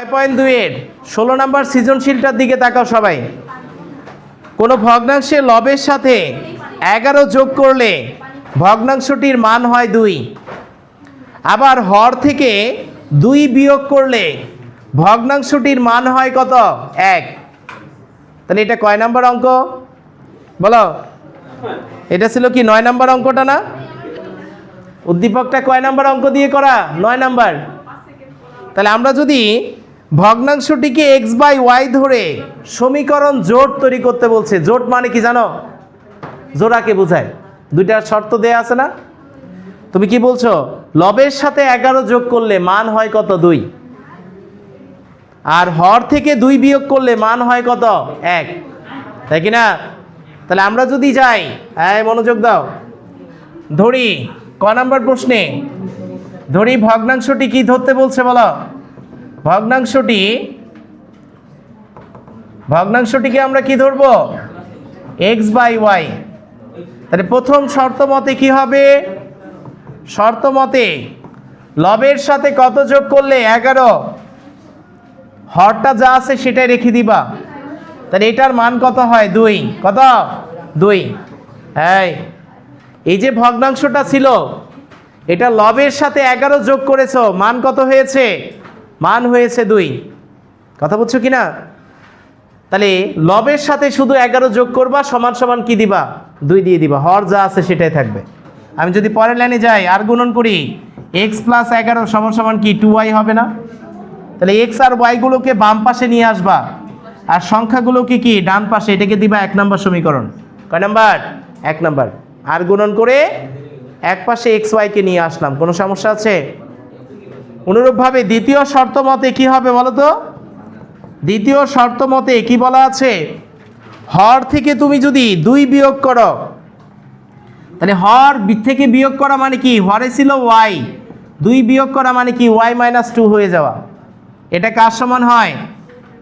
6.2 16 নম্বর সৃজনশীলটার দিকে তাকাও সবাই। কোনো ভগ্নাংশে লবের সাথে 11 যোগ করলে ভগ্নাংশটির মান হয় 2। আবার হর থেকে 2 বিয়োগ করলে ভগ্নাংশটির মান হয় কত? 1। তাহলে এটা কয় নাম্বার অঙ্ক বলো? এটা ছিল কি 9 নাম্বার অঙ্কটা না? উদ্দীপকটা কয় নাম্বার অঙ্ক দিয়ে করা? 9 নাম্বার। তাহলে আমরা যদি ভগ্নাংশটিকে x/y ধরে সমীকরণ জোট তৈরি করতে বলছে, জোট মানে কি জানো? জোড়াকে বোঝায়। দুইটার শর্ত দেয়া আছে না? তুমি কি বলছো? লবের সাথে 11 যোগ করলে মান হয় কত? 2। আর হর থেকে 2 বিয়োগ করলে মান হয় কত? 1, তাই কি না? তাহলে আমরা যদি যাই, মনোযোগ দাও, ধরি ক নাম্বার প্রশ্নে, ধরি ভগ্নাংশটি কি ধরতে বলছে বলো? ভগ্নাংশটিকে আমরা কি ধরবো? x/y। তাহলে প্রথম শর্ত মতে কি হবে? শর্ত মতে লবের সাথে কত যোগ করলে? 11। হরটা যা আছে সেটাই রেখে দিবা। তাহলে এটার মান কত হয়? 2। কত? 2। এই যে ভগ্নাংশটা ছিল, এটা লবের সাথে 11 যোগ করেছো, মান কত হয়েছে? মান হয়েছে 2। কথা বুঝছো কি না? তাহলে লবের সাথে শুধু 11 যোগ করবা, সমান সমান কি দিবা? 2 দিয়ে দিবা। হর যা আছে সেটাই থাকবে। আমি যদি পরের লাইনে যাই আর গুণন করি, x + 11 সমান সমান কি 2y হবে না? তাহলে x আর y গুলোকে বাম পাশে নিয়ে আসবা, আর সংখ্যাগুলোকে কি ডান পাশে, এটাকে দিবা 1 নম্বর সমীকরণ। কয় নাম্বার? 1 নাম্বার। আর গুণন করে এক পাশে xy কে নিয়ে আসলাম। কোনো সমস্যা আছে? অনুরূপভাবে দ্বিতীয় শর্ত মতে কি হবে বলো তো? দ্বিতীয় শর্ত মতে কি বলা আছে? হর থেকে তুমি যদি 2 বিয়োগ করো, তাহলে হর থেকে বিয়োগ করা মানে কি? হরে ছিল y, 2 বিয়োগ করা মানে কি? y - 2 হয়ে যাওয়া। এটা কার সমান হয়?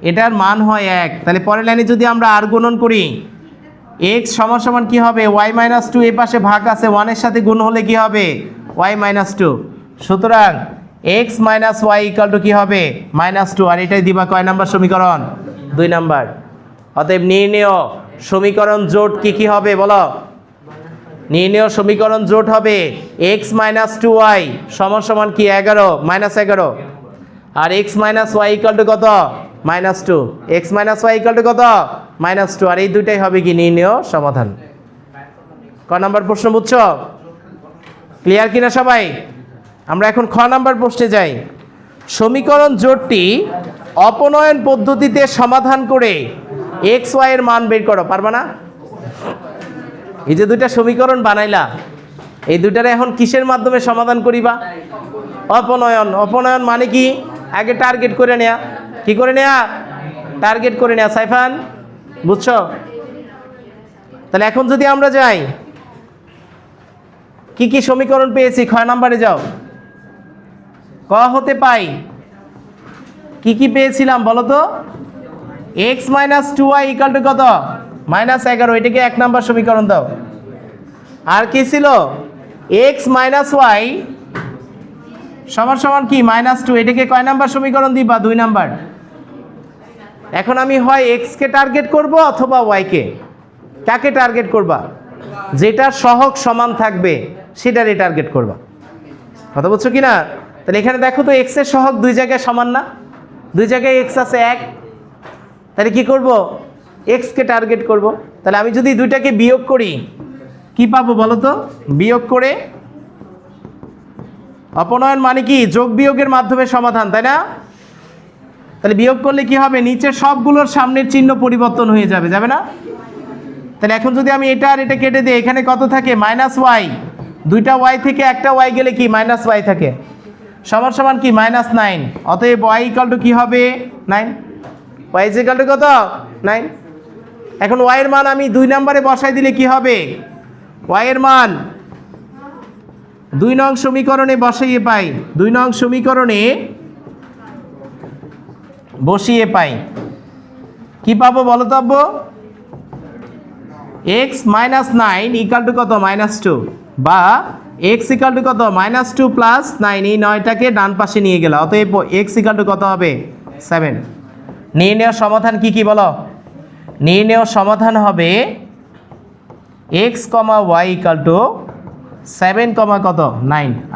এটার মান হয় 1। তাহলে পরের লাইনে যদি আমরা আর গুণন করি, x সমান সমান কি হবে? y - 2। এ পাশে ভাগ আছে, 1 এর সাথে গুণ হলে কি হবে? y - 2। সুতরাং x - y = কি হবে? -2। আর এটাই দিবা কয় নাম্বার সমীকরণ? 2 নাম্বার। অতএব নির্ণেয় সমীকরণ জোট কি কি হবে বলো? নির্ণেয় সমীকরণ জোট হবে x - 2y সমান সমান কি? 11 -11। আর x - y = কত? -2। x - y = কত? -2। আর এই দুইটাই হবে কি? নির্ণেয় সমাধান। ক নাম্বার প্রশ্ন বুঝছো? ক্লিয়ার কিনা সবাই? আমরা এখন খ নাম্বার প্রশ্নে যাই। সমীকরণ জোটটি অপনয়ন পদ্ধতিতে সমাধান করে xy এর মান বের করো। পারবা না? এই যে দুইটা সমীকরণ বানাইলা, এই দুইটারে এখন কিসের মাধ্যমে সমাধান করিবা? অপনয়ন। অপনয়ন মানে কি? আগে টার্গেট করে নেয়া। কি করে নেয়া? টার্গেট করে নেয়া। সাইফান বুঝছো? তাহলে এখন যদি আমরা যাই, কি কি সমীকরণ পেয়েছি? খ নাম্বারে যাও। ক হতে পাই কি কি পেয়েছিলাম বলো তো? x - 2y = কত? -11। এটাকে 1 নাম্বার সমীকরণ দাও। আর কি ছিল? x - y সমান সমান কি? -2। এটাকে কয় নাম্বার সমীকরণ দিবা? 2 নাম্বার। এখন আমি হয় x কে টার্গেট করব অথবা y কে। কাকে টার্গেট করবা? যেটা সহগ সমান থাকবে সেটারই টার্গেট করবা। কথা বুঝছো কি না? তাহলে এখানে দেখো তো, x এর সহগ 2 জায়গায় সমান না? 2 জায়গায় x আছে 1। তাহলে কি করব? x কে টার্গেট করব। তাহলে আমি যদি দুইটাকে বিয়োগ করি, কি পাবো বলো তো? বিয়োগ করে, অপনয়ন মানে কি? যোগ বিয়োগের মাধ্যমে সমাধান, তাই না? তাহলে বিয়োগ করলে কি হবে? নিচের সবগুলোর সামনের চিহ্ন পরিবর্তন হয়ে যাবে, যাবে না? তাহলে এখন যদি আমি এটা আর এটা কেটে দিই, এখানে কত থাকে? -y। দুইটা y থেকে একটা y গেলে কি? -y থাকে। সমান সমান কি? -9। অতএব y = কি হবে? 9। y = কত? 9। এখন y এর মান আমি 2 নম্বরে বসাই দিলে কি হবে? y এর মান 2 নং সমীকরণে বসিয়ে পাই। 2 নং সমীকরণে বসিয়ে পাই। কি পাবো বলো তো আব্বু? x - 9 = কত? -2। বা x = কত? -2 + 9। এই 9টাকে ডান পাশে নিয়ে গেলাম। অতএব x = কত হবে? 7। নির্ণেয় সমাধান কি কি বলো? নির্ণেয় সমাধান হবে x, y = 7, কত 9।